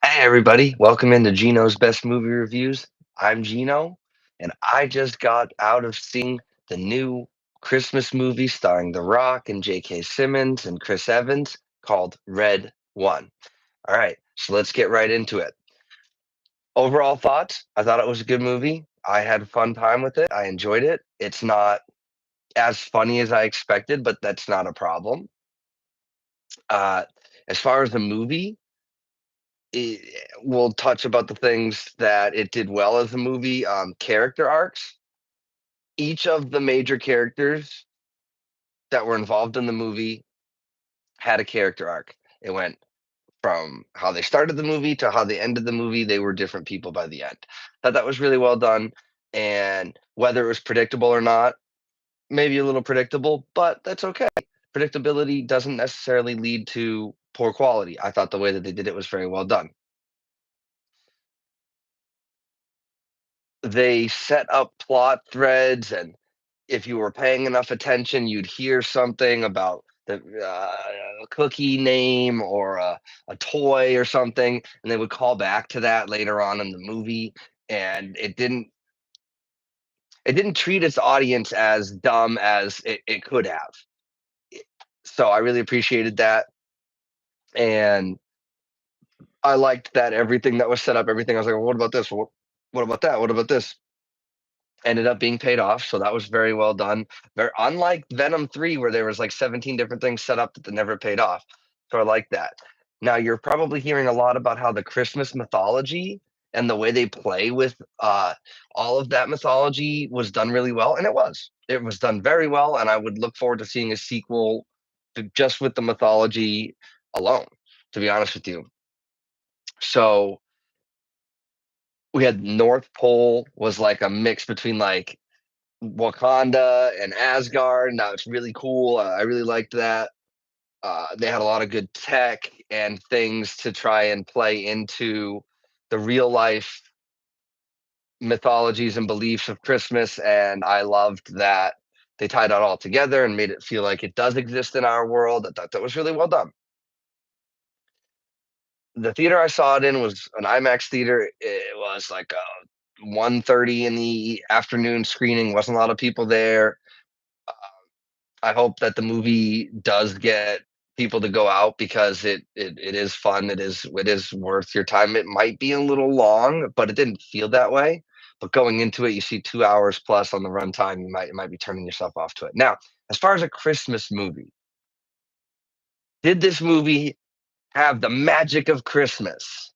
Hey everybody, welcome into Gino's Best Movie Reviews. I'm Gino, and I just got out of seeing the new Christmas movie starring The Rock and J.K. Simmons and Chris Evans called Red One. All right, so let's get right into it. Overall thoughts, I thought it was a good movie. I had a fun time with it. I enjoyed it. It's not as funny as I expected, but that's not a problem. Uh, as far as the movie, we'll touch about the things that it did well as a movie. Character arcs. Each of the major characters that were involved in the movie had a character arc. It went from how they started the movie to how they ended the movie. They were different people by the end. Thought that was really well done. And whether it was predictable or not, maybe a little predictable, but that's okay. Predictability doesn't necessarily lead to poor quality. I thought the way that they did it was very well done. They set up plot threads, and if you were paying enough attention, you'd hear something about the cookie name or a toy or something, and they would call back to that later on in the movie. And it didn't treat its audience as dumb as it could have. So I really appreciated that, and I liked that everything that was set up, everything I was like, well, what about this? What about that? What about this? Ended up being paid off, so that was very well done. Very unlike Venom 3 where there was like 17 different things set up that they never paid off. So I like that. Now you're probably hearing a lot about how the Christmas mythology and the way they play with all of that mythology was done really well, and it was. It was done very well, and I would look forward to seeing a sequel just with the mythology alone, to be honest with you. So we had North Pole was like a mix between like Wakanda and Asgard. Now it's really cool. I really liked that. They had a lot of good tech and things to try and play into the real life mythologies and beliefs of Christmas, and I loved that they tied that all together and made it feel like it does exist in our world. I thought that was really well done. The theater I saw it in was an IMAX theater. It was like a 1:30 in the afternoon screening. Wasn't a lot of people there. I hope that the movie does get people to go out because it is fun. It is worth your time. It might be a little long, but it didn't feel that way. But going into it, you see 2 hours plus on the runtime. You might be turning yourself off to it. Now, as far as a Christmas movie, did this movie have the magic of Christmas?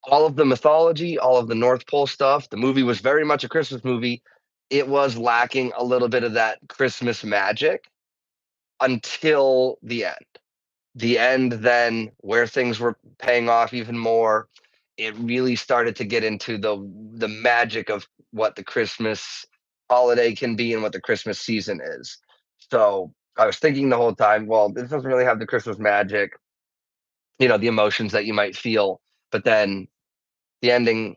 All of the mythology, all of the North Pole stuff. The movie was very much a Christmas movie. It was lacking a little bit of that Christmas magic until the end. The end then where things were paying off even more, it really started to get into the magic of what the Christmas holiday can be and what the Christmas season is. So I was thinking the whole time, well, this doesn't really have the Christmas magic, the emotions that you might feel. But then the ending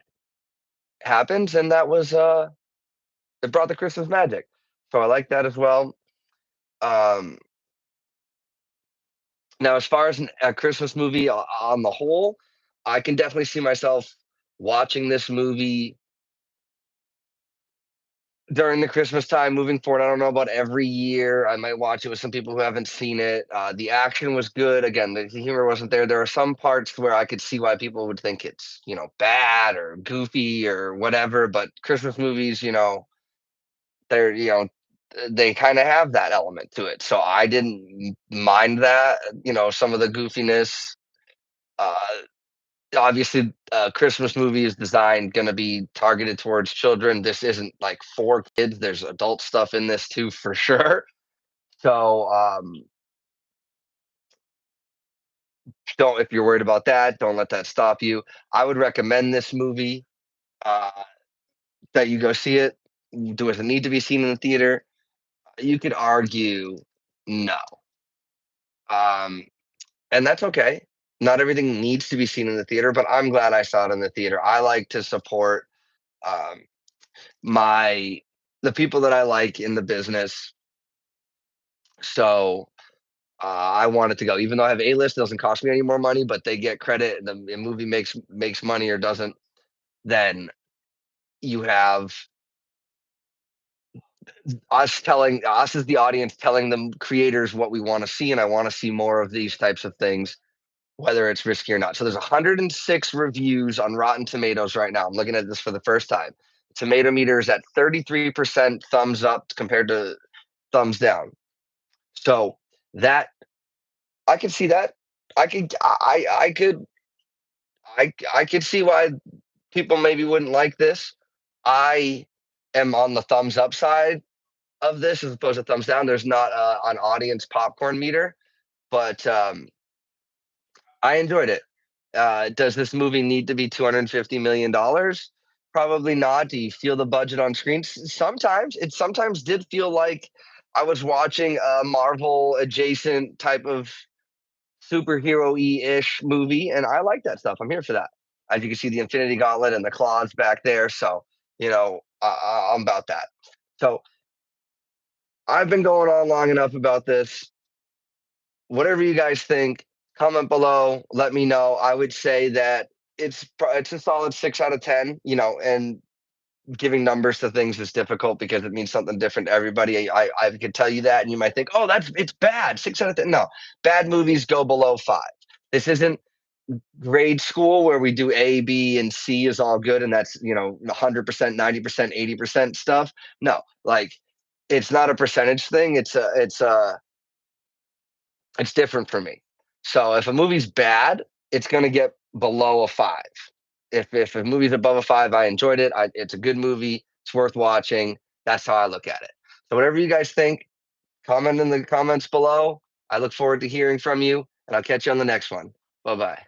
happens, and that was it brought the Christmas magic. So I like that as well. Um, Now, as far as a Christmas movie on the whole, I can definitely see myself watching this movie during the Christmas time moving forward. I don't know about every year. I might watch it with some people who haven't seen it. The action was good. Again, the humor wasn't there. There are some parts where I could see why people would think it's, bad or goofy or whatever. But Christmas movies, they're, they kind of have that element to it. So I didn't mind that, some of the goofiness. Uh, Obviously, a Christmas movie is designed going to be targeted towards children. This isn't like for kids. There's adult stuff in this too, for sure. So, don't if you're worried about that, don't let that stop you. I would recommend this movie uh, that you go see it. Does it need to be seen in the theater? You could argue no, um, and that's okay. Not everything needs to be seen in the theater, but I'm glad I saw it in the theater. I like to support um, my the people that I like in the business. So I want it to go. Even though I have A-list, it doesn't cost me any more money, but they get credit. The movie makes money or doesn't. Then you have us as the audience telling the creators what we want to see, and I want to see more of these types of things, whether it's risky or not. So there's 106 reviews on Rotten Tomatoes right now. I'm looking at this for the first time. Tomato meter is at 33% thumbs up compared to thumbs down. So that I could see that. I could see why people maybe wouldn't like this. I am on the thumbs up side of this as opposed to thumbs down. There's not an audience popcorn meter, but I enjoyed it. Does this movie need to be $250 million? Probably not. Do you feel the budget on screen? Sometimes it sometimes did feel like I was watching a Marvel adjacent type of superhero-y-ish movie, and I like that stuff. I'm here for that. As you can see, the Infinity Gauntlet and the claws back there. So, I'm about that. So I've been going on long enough about this. Whatever you guys think, comment below. Let me know. I would say that it's a solid 6 out of 10. And giving numbers to things is difficult because it means something different to everybody. I could tell you that, and you might think, oh, it's bad. 6 out of 10. No, bad movies go below 5. This isn't grade school where we do A, B, and C is all good, and that's 100%, 90%, 80% stuff. No, like it's not a percentage thing. It's different for me. So if a movie's bad, it's going to get below a 5. If a movie's above a 5, I enjoyed it. It's a good movie. It's worth watching. That's how I look at it. So whatever you guys think, comment in the comments below. I look forward to hearing from you, and I'll catch you on the next one. Bye bye.